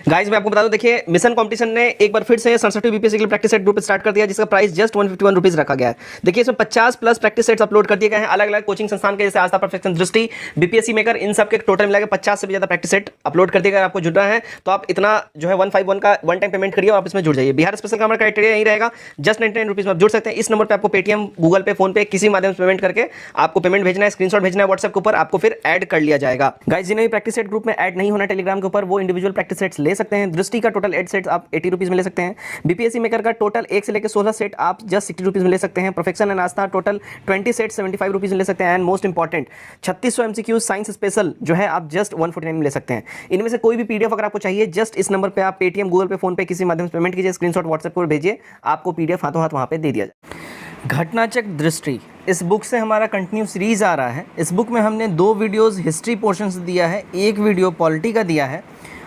Guys मैं आपको बता दूं, देखिए मिशन कंपटीशन ने एक बार फिर से 67 बीपीएससी के लिए प्रैक्टिस सेट ग्रुप स्टार्ट कर दिया, जिसका प्राइस जस्ट 151 रुपीज रखा गया है। देखिए इसमें 50 प्लस प्रैक्टिस सेट्स अपलोड कर दिए गए हैं अलग अलग कोचिंग संस्थान के, जैसे आस्था, परफेक्शन, दृष्टि, बीपीएससी मेकर, इन सब के टोटल मिलाकर 50 से भी ज्यादा प्रैक्टिस सेट अपलोड कर दिए गए। आपको जुड़ना है तो आप इतना जो है 151 का वन टाइम पेमेंट करिए और आप इसमें जुड़ जाइए। बिहार स्पेशल का हमारा क्राइटेरिया यही रहेगा, जस्ट 99 रुपीज में आप जुड़ सकते हैं। इस नंबर पर आपको पेटीएम, गूगल पे, फोन पे किसी माध्यम से पेमेंट करके आपको पेमेंट भेजना है, स्क्रीनशॉट भेजना है व्हाट्सएप के ऊपर, आपको फिर ऐड कर लिया जाएगा। गाइस जिन्हें भी प्रैक्टिस सेट ग्रुप में ऐड नहीं होना टेलीग्राम के ऊपर, वो इंडिविजुअल प्रैक्टिस सेट्स ले सकते हैं। दृष्टि का टोटल 8 सेट्स आप 80 रुपीज में ले सकते हैं। बीपीएससी मेकर का टोटल 1 से लेकर 16 सेट आप जस्ट 60 रुपीज में ले सकते हैं। Perfection and Aastha total 20 set 75 rupees में ले सकते हैं। And most important 3600 MCQ science special जो है आप जस्ट 149 में ले सकते हैं। इनमें से कोई भी पीडीएफ अगर आपको चाहिए, जस्ट इस नंबर पे आप पेटीएम, गूगल पे, फोन पे किसी माध्यम से पेमेंट कीजिए, स्क्रीनशॉट व्हाट्सएप पर भेजिए, आपको पीडीएफ हाथों हाथ वहां पे दे दिया जाए। घटनाचक्र दृष्टि, इस बुक से हमारा कंटिन्यू सीरीज आ रहा है। इस बुक में हमने 2 वीडियोस हिस्ट्री पोर्शन से दिया है, 1 वीडियो पॉलिटी का दिया है।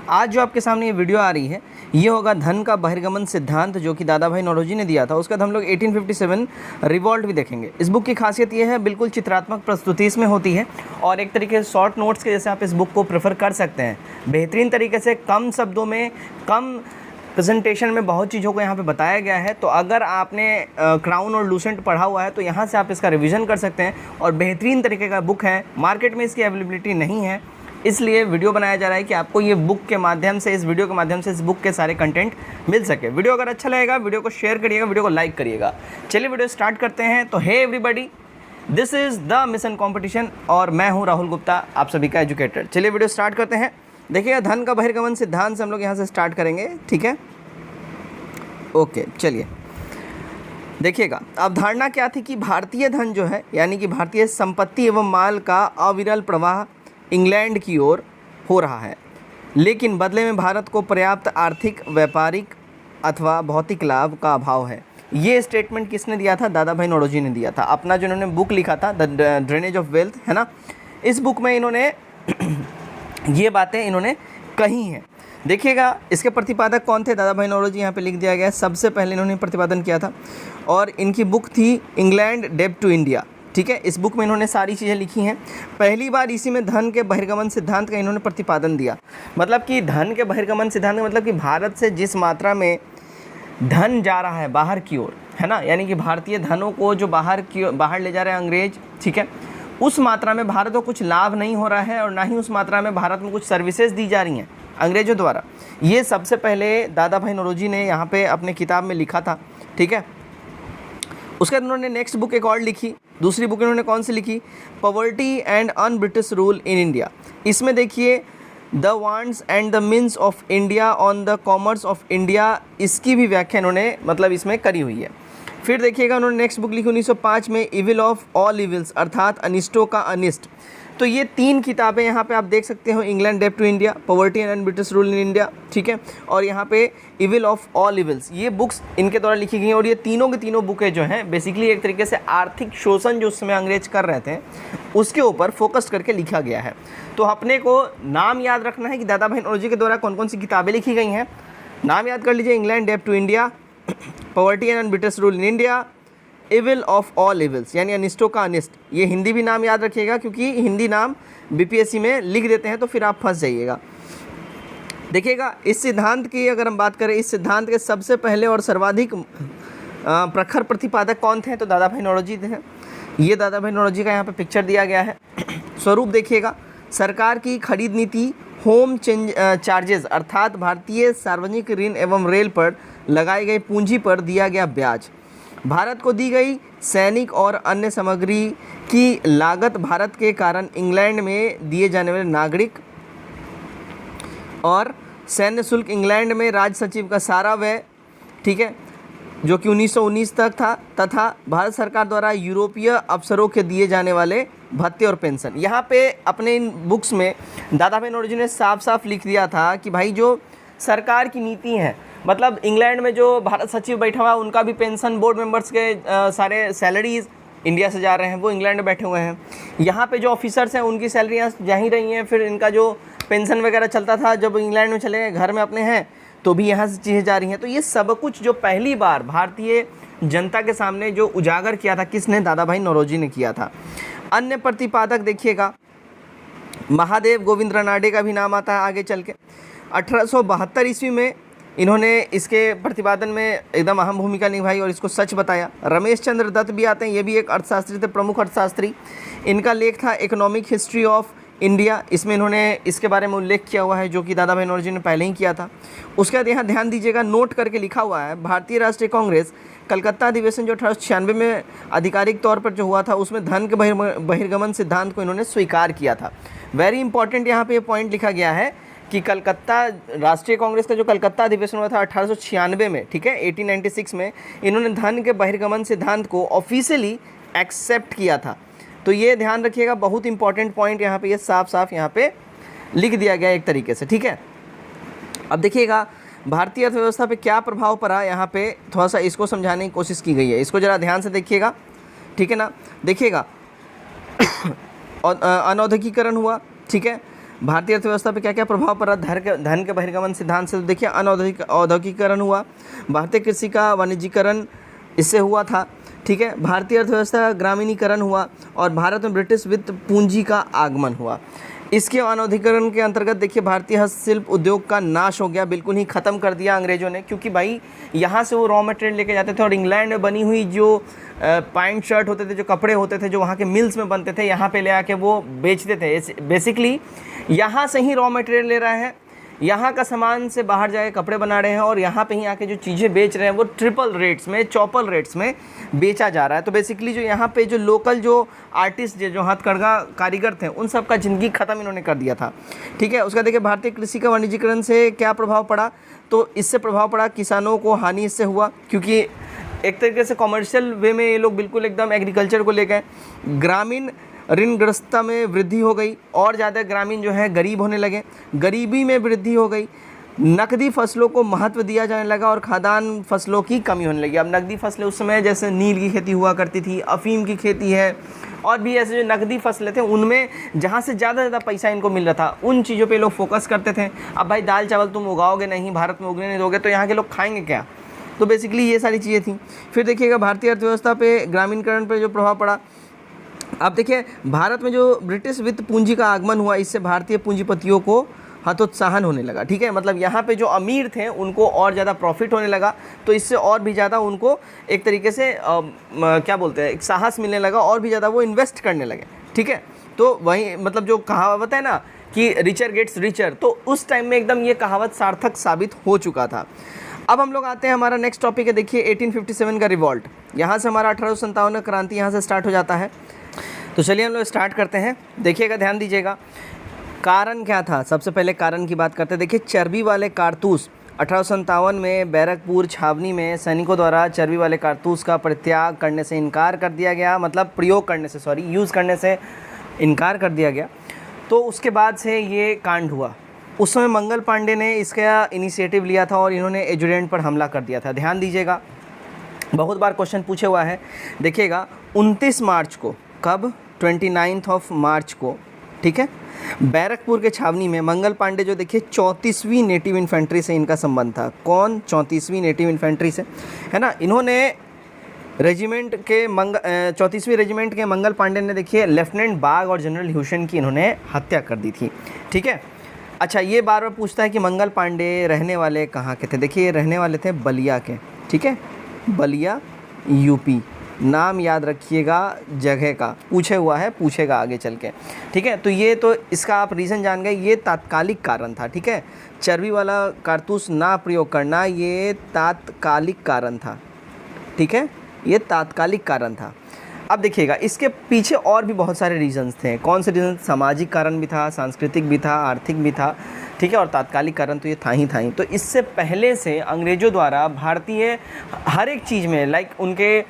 आज जो आपके सामने ये वीडियो आ रही है ये होगा धन का बहिर्गमन सिद्धांत, जो कि दादा भाई नौरोजी ने दिया था। उसके बाद हम लोग 1857 रिवॉल्ट भी देखेंगे। इस बुक की खासियत ये है, बिल्कुल चित्रात्मक प्रस्तुति इसमें होती है और एक तरीके से शॉर्ट नोट्स के जैसे आप इस बुक को प्रेफर कर सकते हैं। बेहतरीन तरीके से कम शब्दों में, कम प्रेजेंटेशन में बहुत चीज़ों को यहाँ पे बताया गया है। तो अगर आपने क्राउन और लूसेंट पढ़ा हुआ है तो यहाँ से आप इसका रिवीजन कर सकते हैं और बेहतरीन तरीके का बुक है। मार्केट में इसकी अवेलेबिलिटी नहीं है, इसलिए वीडियो बनाया जा रहा है कि आपको ये बुक के माध्यम से, इस वीडियो के माध्यम से इस बुक के सारे कंटेंट मिल सके। वीडियो अगर अच्छा लगेगा वीडियो को शेयर करिएगा, वीडियो को लाइक करिएगा। चलिए वीडियो स्टार्ट करते हैं। तो hey everybody, this is the mission competition और मैं हूँ राहुल गुप्ता, आप सभी का एजुकेटर। चलिए वीडियो स्टार्ट करते हैं। देखिएगा धन का बहिर्गमन सिद्धांत से हम लोग यहाँ से स्टार्ट करेंगे, ठीक है। ओके चलिए देखिएगा, अवधारणा क्या थी कि भारतीय धन जो है, यानी कि भारतीय संपत्ति एवं माल का अविरल प्रवाह इंग्लैंड की ओर हो रहा है, लेकिन बदले में भारत को पर्याप्त आर्थिक, व्यापारिक अथवा भौतिक लाभ का अभाव है। ये स्टेटमेंट किसने दिया था? दादा भाई नौरोजी ने दिया था। अपना जो इन्होंने बुक लिखा था द ड्रेनेज ऑफ वेल्थ, है ना, इस बुक में इन्होंने ये बातें इन्होंने कही हैं। देखिएगा इसके प्रतिपादक कौन थे? दादा भाई नौरोजी, यहाँ पे लिख दिया गया है। सबसे पहले इन्होंने प्रतिपादन किया था और इनकी बुक थी इंग्लैंड डेब्ट टू इंडिया, ठीक है। इस बुक में इन्होंने सारी चीज़ें लिखी हैं। पहली बार इसी में धन के बहिर्गमन सिद्धांत का इन्होंने प्रतिपादन दिया। मतलब कि धन के बहिर्गमन सिद्धांत का मतलब कि भारत से जिस मात्रा में धन जा रहा है बाहर की ओर, है ना, यानी कि भारतीय धनों को जो बाहर ले जा रहे हैं अंग्रेज, ठीक है, उस मात्रा में भारत को कुछ लाभ नहीं हो रहा है और ना ही उस मात्रा में भारत में कुछ सर्विसेज दी जा रही हैं अंग्रेजों द्वारा। ये सबसे पहले दादा भाई नौरोजी ने यहाँ पे अपने किताब में लिखा था, ठीक है। उसके बाद उन्होंने नेक्स्ट बुक एक और लिखी। दूसरी बुक इन्होंने कौन सी लिखी? Poverty and un British rule in India. इसमें देखिए the wants and the means of India on the commerce of India, इसकी भी व्याख्या इन्होंने मतलब इसमें करी हुई है। फिर देखिएगा उन्होंने नेक्स्ट बुक लिखी 1905 में, इविल ऑफ ऑल इविल्स, अर्थात अनिष्टों का अनिष्ट। तो ये 3 किताबें यहाँ पे आप देख सकते हो, इंग्लैंड डेब्ट to India, poverty and British rule in India, ठीक है, और यहाँ पे इविल ऑफ ऑल इविल्स, ये बुक्स इनके द्वारा लिखी गई हैं। और ये तीनों की तीनों बुकें जो हैं बेसिकली एक तरीके से आर्थिक शोषण जो उस समय अंग्रेज कर रहे थे उसके ऊपर फोकस करके लिखा गया है। तो अपने को नाम याद रखना है कि दादा भाई नौरोजी के द्वारा कौन कौन सी किताबें लिखी गई हैं। नाम याद कर लीजिए, इंग्लैंड डेब्ट to India, poverty and British rule in India, evil of all evils यानी अनिष्टों का अनिष्ट। ये हिंदी भी नाम याद रखिएगा क्योंकि हिंदी नाम बीपीएससी में लिख देते हैं तो फिर आप फंस जाइएगा। देखिएगा इस सिद्धांत की अगर हम बात करें, इस सिद्धांत के सबसे पहले और सर्वाधिक प्रखर प्रतिपादक कौन थे? तो दादा भाई नौरोजी थे। ये दादा भाई नौरोजी का यहाँ पे पिक्चर दिया गया है। स्वरूप देखिएगा, सरकार की खरीद नीति, होम चार्जेस अर्थात भारतीय सार्वजनिक ऋण एवं रेल पर लगाई गई पूंजी पर दिया गया ब्याज, भारत को दी गई सैनिक और अन्य सामग्री की लागत, भारत के कारण इंग्लैंड में दिए जाने वाले नागरिक और सैन्य शुल्क, इंग्लैंड में राज सचिव का सारा व्यय, ठीक है, जो कि 1919 तक था, तथा भारत सरकार द्वारा यूरोपीय अफसरों के दिए जाने वाले भत्ते और पेंशन। यहाँ पे अपने इन बुक्स में दादा भाई नौरोजी ने साफ साफ लिख दिया था कि भाई जो सरकार की नीति है, मतलब इंग्लैंड में जो भारत सचिव बैठा हुआ है उनका भी पेंशन, बोर्ड मेंबर्स के सारे सैलरीज इंडिया से जा रहे हैं, वो इंग्लैंड में बैठे हुए हैं। यहाँ पे जो ऑफिसर्स हैं उनकी सैलरियाँ जा ही रही हैं, फिर इनका जो पेंशन वगैरह चलता था जब इंग्लैंड में चले गए, घर में अपने हैं तो भी यहाँ से चीज़ें जा रही हैं। तो ये सब कुछ जो पहली बार भारतीय जनता के सामने जो उजागर किया था किसने? दादा भाई नौरोजी ने किया था। अन्य प्रतिपादक देखिएगा, महादेव गोविंद रानडे का भी नाम आता है आगे चल के। 1872 ईस्वी में इन्होंने इसके प्रतिपादन में एकदम अहम भूमिका निभाई और इसको सच बताया। रमेश चंद्र दत्त भी आते हैं, ये भी एक अर्थशास्त्री थे, प्रमुख अर्थशास्त्री। इनका लेख था इकोनॉमिक हिस्ट्री ऑफ इंडिया, इसमें इन्होंने इसके बारे में उल्लेख किया हुआ है, जो कि दादा भाई नौरोजी ने पहले ही किया था। उसके बाद यहाँ ध्यान दीजिएगा, नोट करके लिखा हुआ है, भारतीय राष्ट्रीय कांग्रेस कलकत्ता अधिवेशन जो 1896 में आधिकारिक तौर पर जो हुआ था, उसमें धन के बहिर्गमन सिद्धांत को इन्होंने स्वीकार किया था। वेरी इंपॉर्टेंट यहाँ पे ये पॉइंट लिखा गया है कि कलकत्ता राष्ट्रीय कांग्रेस का जो कलकत्ता अधिवेशन हुआ था 1896 में, ठीक है, 1896 में, इन्होंने धन के बहिर्गमन सिद्धांत को ऑफिशियली एक्सेप्ट किया था। तो ये ध्यान रखिएगा, बहुत इंपॉर्टेंट पॉइंट यहाँ पे ये साफ साफ यहाँ पे लिख दिया गया एक तरीके से, ठीक है। अब देखिएगा भारतीय अर्थव्यवस्था पे क्या प्रभाव पड़ा, यहाँ पे थोड़ा सा इसको समझाने की कोशिश की गई है, इसको ज़रा ध्यान से देखिएगा, ठीक है ना। देखिएगा अनौद्योगिकरण हुआ, ठीक है, भारतीय अर्थव्यवस्था पे क्या क्या प्रभाव पड़ा धन के बहिर्गमन सिद्धांत से। तो देखिए औद्योगिकरण हुआ, भारतीय कृषि का वाणिज्यीकरण इससे हुआ था, ठीक है, भारतीय अर्थव्यवस्था ग्रामीणीकरण हुआ और भारत में ब्रिटिश वित्त पूंजी का आगमन हुआ। इसके अनौद्योगिकरण के अंतर्गत देखिए भारतीय हस्तशिल्प उद्योग का नाश हो गया, बिल्कुल ही ख़त्म कर दिया अंग्रेज़ों ने, क्योंकि भाई यहाँ से वो रॉ मटेरियल लेके जाते थे और इंग्लैंड में बनी हुई जो पैंट शर्ट होते थे, जो कपड़े होते थे, जो वहाँ के मिल्स में बनते थे, यहाँ पे ले आके वो बेचते थे। बेसिकली यहाँ से ही रॉ मटेरियल ले रहा है, यहाँ का सामान से बाहर जाके कपड़े बना रहे हैं और यहाँ पे ही आके जो चीज़ें बेच रहे हैं वो ट्रिपल रेट्स में, चौपल रेट्स में बेचा जा रहा है। तो बेसिकली जो यहाँ पे जो लोकल जो आर्टिस्ट जो हथकरघा कारीगर थे, उन सब का ज़िंदगी ख़त्म इन्होंने कर दिया था, ठीक है। उसका देखिए भारतीय कृषि का वाणिज्यीकरण से क्या प्रभाव पड़ा, तो इससे प्रभाव पड़ा किसानों को हानि इससे हुआ, क्योंकि एक तरीके से कॉमर्शियल वे में ये लोग बिल्कुल एकदम एग्रीकल्चर को ले गए। ग्रामीण ऋणग्रस्तता में वृद्धि हो गई और ज़्यादा ग्रामीण जो है गरीब होने लगे, गरीबी में वृद्धि हो गई, नकदी फसलों को महत्व दिया जाने लगा और खाद्यान्न फसलों की कमी होने लगी। अब नकदी फसलें उस समय जैसे नील की खेती हुआ करती थी, अफीम की खेती है और भी ऐसे जो नकदी फसलें थे, उनमें जहाँ से ज़्यादा पैसा इनको मिल रहा था उन चीज़ों पे लोग फोकस करते थे। अब भाई दाल चावल तुम उगाओगे नहीं, भारत में उगने नहीं दोगे, तो यहाँ के लोग खाएंगे क्या। तो बेसिकली ये सारी चीज़ें थी। फिर देखिएगा भारतीय अर्थव्यवस्था पे ग्रामीणकरण पर जो प्रभाव पड़ा। अब देखिए भारत में जो ब्रिटिश वित्त पूंजी का आगमन हुआ, इससे भारतीय पूंजीपतियों को हतोत्साहन होने लगा, ठीक है, मतलब यहाँ पे जो अमीर थे उनको और ज़्यादा प्रॉफिट होने लगा, तो इससे और भी ज़्यादा उनको एक तरीके से क्या बोलते हैं, एक साहस मिलने लगा और भी ज़्यादा वो इन्वेस्ट करने लगे, ठीक है। तो वही मतलब जो कहावत है ना कि रिचर गेट्स रिचर, तो उस टाइम में एकदम ये कहावत सार्थक साबित हो चुका था। अब हम लोग आते हैं, हमारा नेक्स्ट टॉपिक है, देखिए 1857 का रिवॉल्ट। यहाँ से हमारा 1857 का क्रांति यहाँ से स्टार्ट हो जाता है। तो चलिए हम लोग स्टार्ट करते हैं। देखिएगा, ध्यान दीजिएगा, कारण क्या था, सबसे पहले कारण की बात करते हैं। देखिए चर्बी वाले कारतूस 1857 में बैरकपुर छावनी में सैनिकों द्वारा चर्बी वाले कारतूस का परित्याग करने से इनकार कर दिया गया, मतलब प्रयोग करने से, सॉरी, यूज़ करने से इनकार कर दिया गया। तो उसके बाद से ये कांड हुआ। उस समय मंगल पांडे ने इसका इनिशिएटिव लिया था और इन्होंने एजुडेंट पर हमला कर दिया था। ध्यान दीजिएगा, बहुत बार क्वेश्चन पूछे हुआ है। देखिएगा 29 मार्च को, कब, 29 मार्च को, ठीक है, बैरकपुर के छावनी में मंगल पांडे जो देखिए 34वीं नेटिव इन्फेंट्री से इनका संबंध था। कौन, 34वीं नेटिव इन्फेंट्री से, है ना। इन्होंने रेजिमेंट के 34वीं रेजिमेंट के मंगल पांडे ने देखिए लेफ्टिनेंट बाग और जनरल ह्यूशन की इन्होंने हत्या कर दी थी, ठीक है। अच्छा, ये बार बार पूछता है कि मंगल पांडे रहने वाले कहाँ के थे। देखिए रहने वाले थे बलिया के, ठीक है, बलिया यूपी, नाम याद रखिएगा जगह का, पूछे हुआ है, पूछेगा आगे चल के, ठीक है। तो ये तो इसका आप रीज़न जान गए, ये तात्कालिक कारण था, ठीक है। चर्बी वाला कारतूस ना प्रयोग करना, ये तात्कालिक कारण था, ठीक है, ये तात्कालिक कारण था। अब देखिएगा इसके पीछे और भी बहुत सारे रीजंस थे। कौन से रीजन, सामाजिक कारण भी था, सांस्कृतिक भी था, आर्थिक भी था, ठीक है, और तात्कालिक कारण तो ये था ही था ही। तो इससे पहले से अंग्रेज़ों द्वारा भारतीय हर एक चीज़ में, लाइक उनके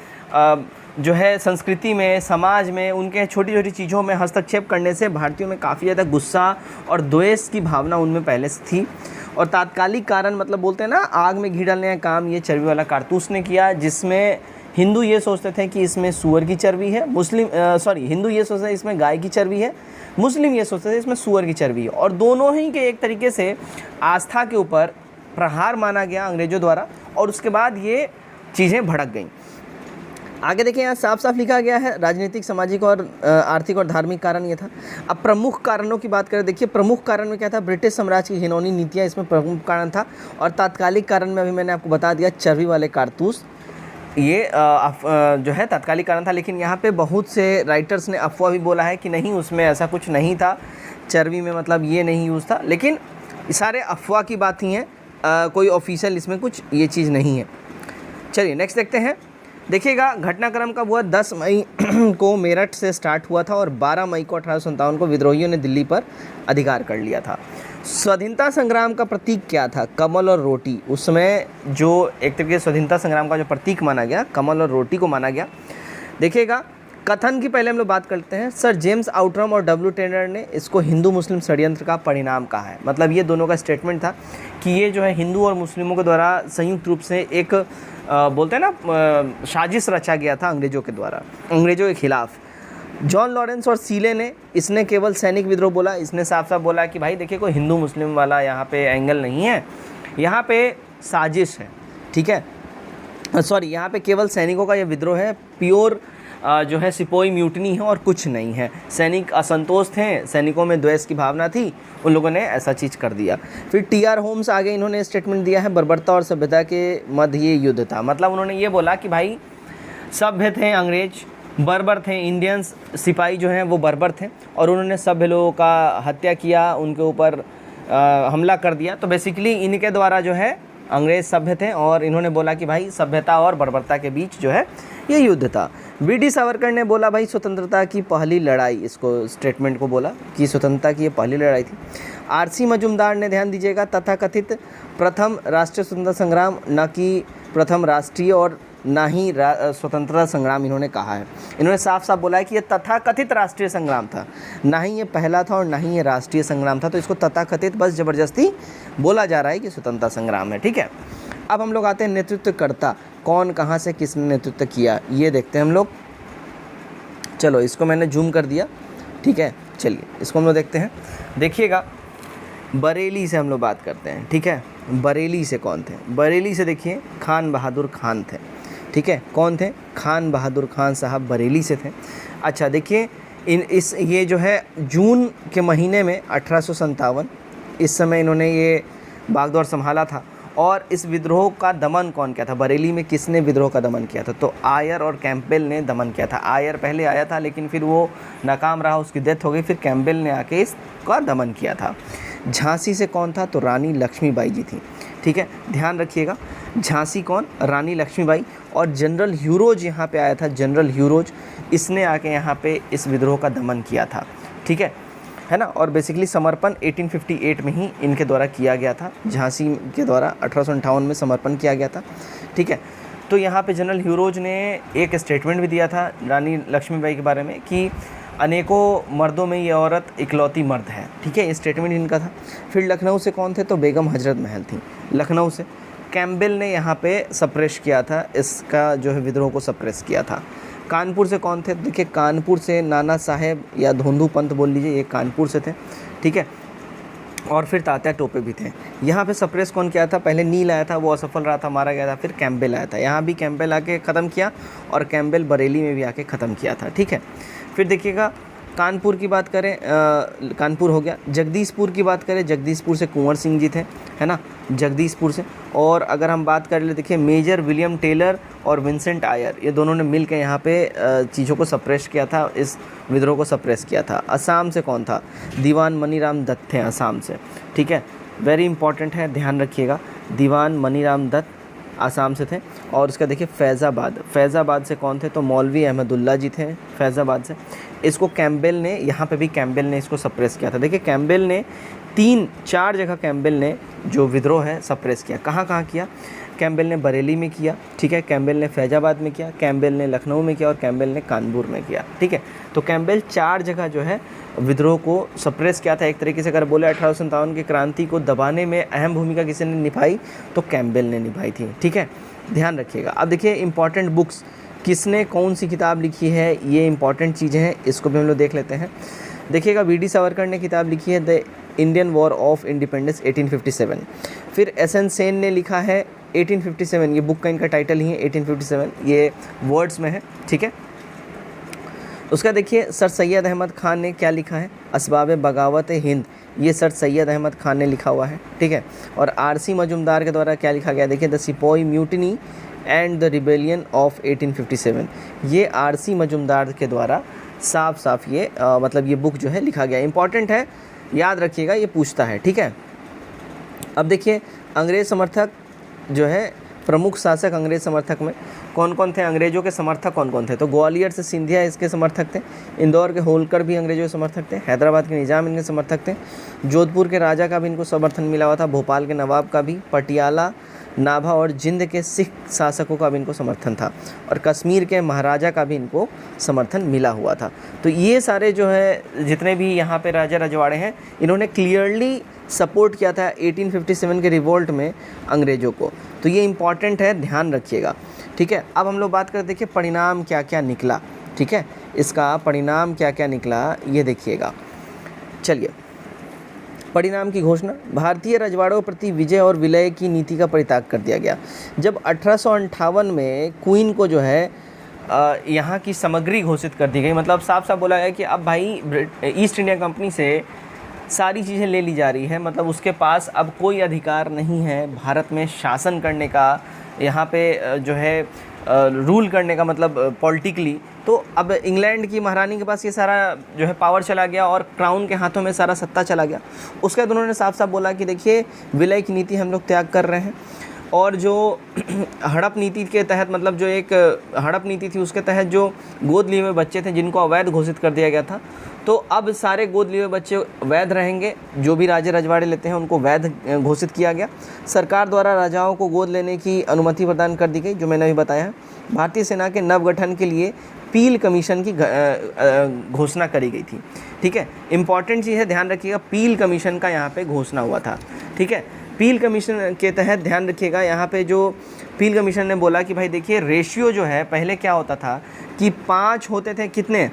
जो है संस्कृति में, समाज में, उनके छोटी छोटी चीज़ों में हस्तक्षेप करने से भारतीयों में काफ़ी ज़्यादा गुस्सा और द्वेष की भावना उनमें पहले से थी। और तात्कालिक कारण मतलब बोलते हैं ना, आग में घी डालने का काम ये चर्बी वाला कारतूस ने किया, जिसमें हिंदू ये सोचते थे कि इसमें सूअर की चर्बी है, हिंदू ये सोचते थे इसमें गाय की चर्बी है, मुस्लिम ये सोचते थे इसमें सूअर की चर्बी है, और दोनों ही के एक तरीके से आस्था के ऊपर प्रहार माना गया अंग्रेज़ों द्वारा, और उसके बाद ये चीज़ें भड़क गईं। आगे देखिए यहाँ साफ साफ लिखा गया है राजनीतिक, सामाजिक और आर्थिक और धार्मिक कारण ये था। अब प्रमुख कारणों की बात करें, देखिए प्रमुख कारण में क्या था, ब्रिटिश साम्राज्य की घिनौनी नीतियाँ इसमें प्रमुख कारण था। और तात्कालिक कारण में अभी मैंने आपको बता दिया, चर्बी वाले कारतूस, ये जो है तात्कालिक कारण था। लेकिन यहाँ पे बहुत से राइटर्स ने अफवाह भी बोला है कि नहीं, उसमें ऐसा कुछ नहीं था, चर्बी में मतलब ये नहीं यूज़ था। लेकिन सारे अफवाह की बात ही है, कोई ऑफिशियल इसमें कुछ ये चीज़ नहीं है। चलिए नेक्स्ट देखते हैं। देखिएगा घटनाक्रम कब हुआ, 10 मई को मेरठ से स्टार्ट हुआ था और 12 मई को 1857 को विद्रोहियों ने दिल्ली पर अधिकार कर लिया था। स्वाधीनता संग्राम का प्रतीक क्या था, कमल और रोटी। उस समय जो एक तरीके से स्वाधीनता संग्राम का जो प्रतीक माना गया, कमल और रोटी को माना गया। देखिएगा कथन की पहले हम लोग बात करते हैं। सर जेम्स आउटरम और डब्ल्यू टेलर ने इसको हिंदू मुस्लिम षड्यंत्र का परिणाम कहा है। मतलब ये दोनों का स्टेटमेंट था कि ये जो है हिंदू और मुस्लिमों के द्वारा संयुक्त रूप से एक बोलते हैं ना साजिश रचा गया था अंग्रेज़ों के द्वारा, अंग्रेज़ों के खिलाफ। जॉन लॉरेंस और सीले ने इसने केवल सैनिक विद्रोह बोला, इसने साफ साफ बोला कि भाई देखिए कोई हिंदू मुस्लिम वाला यहाँ पे एंगल नहीं है, यहाँ पे साजिश है, ठीक है, सॉरी यहाँ पे केवल सैनिकों का ये विद्रोह है, प्योर जो है सिपोही म्यूटनी है और कुछ नहीं है। सैनिक असंतोष थे, सैनिकों में द्वेष की भावना थी, उन लोगों ने ऐसा चीज़ कर दिया। फिर टी.आर. होम्स आगे इन्होंने स्टेटमेंट दिया है, बर्बरता और सभ्यता के मध्य ये युद्ध था। मतलब उन्होंने ये बोला कि भाई सभ्य थे अंग्रेज, बर्बर थे, इंडियंस सिपाही जो हैं वो बर्बर थे और उन्होंने सभ्य लोगों का हत्या किया, उनके ऊपर हमला कर दिया। तो बेसिकली इनके द्वारा जो है अंग्रेज सभ्य थे और इन्होंने बोला कि भाई सभ्यता और बर्बरता के बीच जो है ये युद्ध था। वी.डी. सावरकर ने बोला भाई स्वतंत्रता की पहली लड़ाई, इसको स्टेटमेंट को बोला कि स्वतंत्रता की ये पहली लड़ाई थी। आर.सी. मजूमदार ने, ध्यान दीजिएगा, तथाकथित प्रथम राष्ट्रीय स्वतंत्रता संग्राम, न कि प्रथम राष्ट्रीय और ना ही स्वतंत्रता संग्राम इन्होंने कहा है। इन्होंने साफ साफ बोला है कि ये तथाकथित राष्ट्रीय संग्राम था, ना ही ये पहला था और ना ही ये राष्ट्रीय संग्राम था। तो इसको तथाकथित बस ज़बरदस्ती बोला जा रहा है कि स्वतंत्रता संग्राम है, ठीक है। अब हम लोग आते हैं नेतृत्वकर्ता, कौन कहाँ से किसने नेतृत्व किया, ये देखते हैं हम लोग। चलो इसको मैंने जूम कर दिया, ठीक है। चलिए इसको हम लोग देखते हैं। देखिएगा बरेली से हम लोग बात करते हैं, ठीक है। बरेली से कौन थे, बरेली से देखिए खान बहादुर खान थे, ठीक है। कौन थे, खान बहादुर खान साहब बरेली से थे। अच्छा देखिए ये जो है जून के महीने में 1857 इस समय इन्होंने ये बागडोर संभाला था। और इस विद्रोह का दमन कौन किया था, बरेली में किसने विद्रोह का दमन किया था, तो आयर और कैंपबेल ने दमन किया था। आयर पहले आया था लेकिन फिर वो नाकाम रहा, उसकी डेथ हो गई, फिर कैंपबेल ने आके इसका दमन किया था। झांसी से कौन था, तो रानी लक्ष्मीबाई जी थी, ठीक है, ध्यान रखिएगा। झांसी कौन, रानी लक्ष्मीबाई। और जनरल ह्यूरोज यहाँ पे आया था, जनरल ह्यूरोज, इसने आके यहाँ पे इस विद्रोह का दमन किया था, ठीक है ना। और बेसिकली समर्पण 1858 में ही इनके द्वारा किया गया था, झांसी के द्वारा 1858 में समर्पण किया गया था, ठीक है। तो यहाँ पे जनरल ह्यूरोज ने एक स्टेटमेंट भी दिया था रानी लक्ष्मीबाई के बारे में कि अनेकों मर्दों में ये औरत इकलौती मर्द है, ठीक है, ये स्टेटमेंट इनका था। फिर लखनऊ से कौन थे, तो बेगम हजरत महल थी लखनऊ से। कैंपबेल ने यहाँ पे सप्रेस किया था, इसका जो है विद्रोह को सप्रेस किया था। कानपुर से कौन थे, देखिए कानपुर से नाना साहेब या धोंधू पंत बोल लीजिए, ये कानपुर से थे, ठीक है। और फिर तात्या टोपे भी थे। यहाँ पे सप्रेस कौन किया था, पहले नील आया था, वो असफल रहा था, मारा गया था, फिर कैंपबेल आया था। यहाँ भी कैंपबेल आके ख़त्म किया और कैंपबेल बरेली में भी आके ख़त्म किया था, ठीक है। फिर देखिएगा कानपुर की बात करें, कानपुर हो गया। जगदीशपुर की बात करें, जगदीशपुर से कुंवर सिंह जी थे, है ना, जगदीशपुर से। और अगर हम बात कर ले, देखिए मेजर विलियम टेलर और विंसेंट आयर, ये दोनों ने मिल के यहाँ पे चीज़ों को सप्रेस किया था, इस विद्रोह को सप्रेस किया था। असम से कौन था, दीवान मनीराम दत्त थे असम से, ठीक है, वेरी इंपॉर्टेंट है, ध्यान रखिएगा। दीवान मनीराम दत्त आसाम से थे। और उसका देखिए फैज़ाबाद से कौन थे, तो मौलवी अहमदुल्ला जी थे फैज़ाबाद से। इसको कैंपबेल ने, यहाँ पे भी कैंपबेल ने इसको सप्रेस किया था। देखिए कैंपबेल ने 3-4 जगह कैंपबेल ने जो विद्रोह है सप्रेस किया। कहाँ कहाँ किया, कैंपबेल ने बरेली में किया, ठीक है, कैंपबेल ने फैज़ाबाद में किया, कैंपबेल ने लखनऊ में किया और कैंपबेल ने कानपुर में किया, ठीक है। तो कैंपबेल 4 जगह जो है विद्रोह को सप्रेस किया था। एक तरीके से अगर बोले 1857 की क्रांति को दबाने में अहम भूमिका किसने निभाई, तो कैंपबेल ने निभाई थी, ठीक है, ध्यान रखिएगा। अब देखिए इंपॉर्टेंट बुक्स, किसने कौन सी किताब लिखी है, ये इंपॉर्टेंट चीज़ें हैं, इसको भी हम लोग देख लेते हैं। देखिएगा वी.डी. सावरकर ने किताब लिखी है the Indian war of independence 1857। फिर एस.एन. सेन ने लिखा है 1857, ये बुक का इनका टाइटल ही है 1857, ये वर्ड्स में है, ठीक है। उसका देखिए सर सैयद अहमद खान ने क्या लिखा है, असबाब बगावत हिंद, ये सर सैयद अहमद खान ने लिखा हुआ है, ठीक है। और आरसी मजुमदार के द्वारा क्या लिखा गया, देखिए the sepoy mutiny and the rebellion of 1857, ये आरसी मजुमदार के द्वारा साफ साफ ये मतलब ये बुक जो है लिखा गया। इंपॉर्टेंट है, याद रखिएगा, ये पूछता है, ठीक है। अब देखिए अंग्रेज़ समर्थक जो है, प्रमुख शासक अंग्रेज़ समर्थक में कौन कौन थे, अंग्रेज़ों के समर्थक कौन कौन थे, तो ग्वालियर से सिंधिया इसके समर्थक थे, इंदौर के होलकर भी अंग्रेज़ों के समर्थक थे, हैदराबाद के निज़ाम इनके समर्थक थे, जोधपुर के राजा का भी इनको समर्थन मिला हुआ था, भोपाल के नवाब का भी, पटियाला, नाभा और जिंद के सिख शासकों का भी इनको समर्थन था, और कश्मीर के महाराजा का भी इनको समर्थन मिला हुआ था। तो ये सारे जो है जितने भी यहाँ पे राजा रजवाड़े हैं, इन्होंने क्लियरली सपोर्ट किया था 1857 के रिवोल्ट में अंग्रेज़ों को। तो ये इम्पॉर्टेंट है, ध्यान रखिएगा, ठीक है। अब हम लोग बात करते देखिए परिणाम क्या क्या निकला, ठीक है, इसका परिणाम क्या क्या निकला ये देखिएगा। चलिए परिणाम की घोषणा, भारतीय रजवाड़ों प्रति विजय और विलय की नीति का परित्याग कर दिया गया। जब 1858 में क्वीन को जो है यहाँ की सामग्री घोषित कर दी गई, मतलब साफ साफ बोला गया कि अब भाई ईस्ट इंडिया कंपनी से सारी चीज़ें ले ली जा रही है, मतलब उसके पास अब कोई अधिकार नहीं है भारत में शासन करने का, यहाँ पे जो है रूल करने का, मतलब पॉलिटिकली। तो अब इंग्लैंड की महारानी के पास ये सारा जो है पावर चला गया और क्राउन के हाथों में सारा सत्ता चला गया। उसके बाद उन्होंने साफ साफ बोला कि देखिए विलय की नीति हम लोग त्याग कर रहे हैं, और जो हड़प नीति के तहत, मतलब जो एक हड़प नीति थी उसके तहत जो गोद लिए हुए बच्चे थे जिनको अवैध घोषित कर दिया गया था, तो अब सारे गोद लिए हुए बच्चे वैध रहेंगे, जो भी राजे रजवाड़े लेते हैं उनको वैध घोषित किया गया। सरकार द्वारा राजाओं को गोद लेने की अनुमति प्रदान कर दी गई, जो मैंने अभी बताया है। भारतीय सेना के नवगठन के लिए पील कमीशन की घोषणा करी गई थी, ठीक है। इंपॉर्टेंट चीज़ है, ध्यान रखिएगा, पील कमीशन का यहाँ पे घोषणा हुआ था, ठीक है। पील कमीशन के तहत ध्यान रखिएगा, यहाँ पे जो पील कमीशन ने बोला कि भाई देखिए रेशियो जो है, पहले क्या होता था कि 5 होते थे, कितने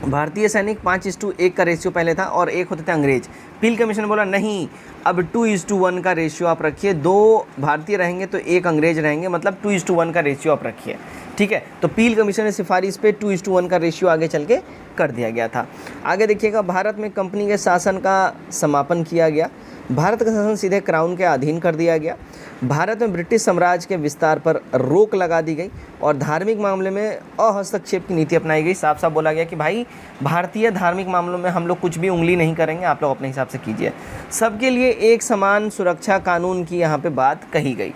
भारतीय सैनिक 5:1 का रेशियो पहले था, और 1 होते थे अंग्रेज। पील कमीशन ने बोला नहीं, अब 2:1 का रेशियो आप रखिए, 2 भारतीय रहेंगे तो 1 अंग्रेज रहेंगे, मतलब 2:1 का रेशियो आप रखिए, ठीक है। तो पील कमीशन ने सिफारिश पे 2:1 का रेशियो आगे चल के कर दिया गया था। आगे देखिएगा, भारत में कंपनी के शासन का समापन किया गया, भारत का शासन सीधे क्राउन के अधीन कर दिया गया, भारत में ब्रिटिश साम्राज्य के विस्तार पर रोक लगा दी गई, और धार्मिक मामले में अहस्तक्षेप की नीति अपनाई गई। साफ साफ बोला गया कि भाई भारतीय धार्मिक मामलों में हम लोग कुछ भी उंगली नहीं करेंगे, आप लोग अपने हिसाब से कीजिए। सबके लिए एक समान सुरक्षा कानून की यहाँ पे बात कही गई।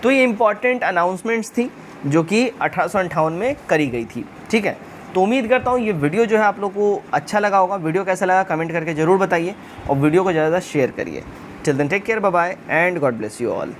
तो ये इंपॉर्टेंट अनाउंसमेंट्स थी जो कि 1858 में करी गई थी, ठीक है। तो उम्मीद करता हूँ ये वीडियो जो है आप लोग को अच्छा लगा होगा। वीडियो कैसा लगा कमेंट करके ज़रूर बताइए, और वीडियो को ज़्यादा शेयर करिए। Till then take care, bye bye and God bless you all.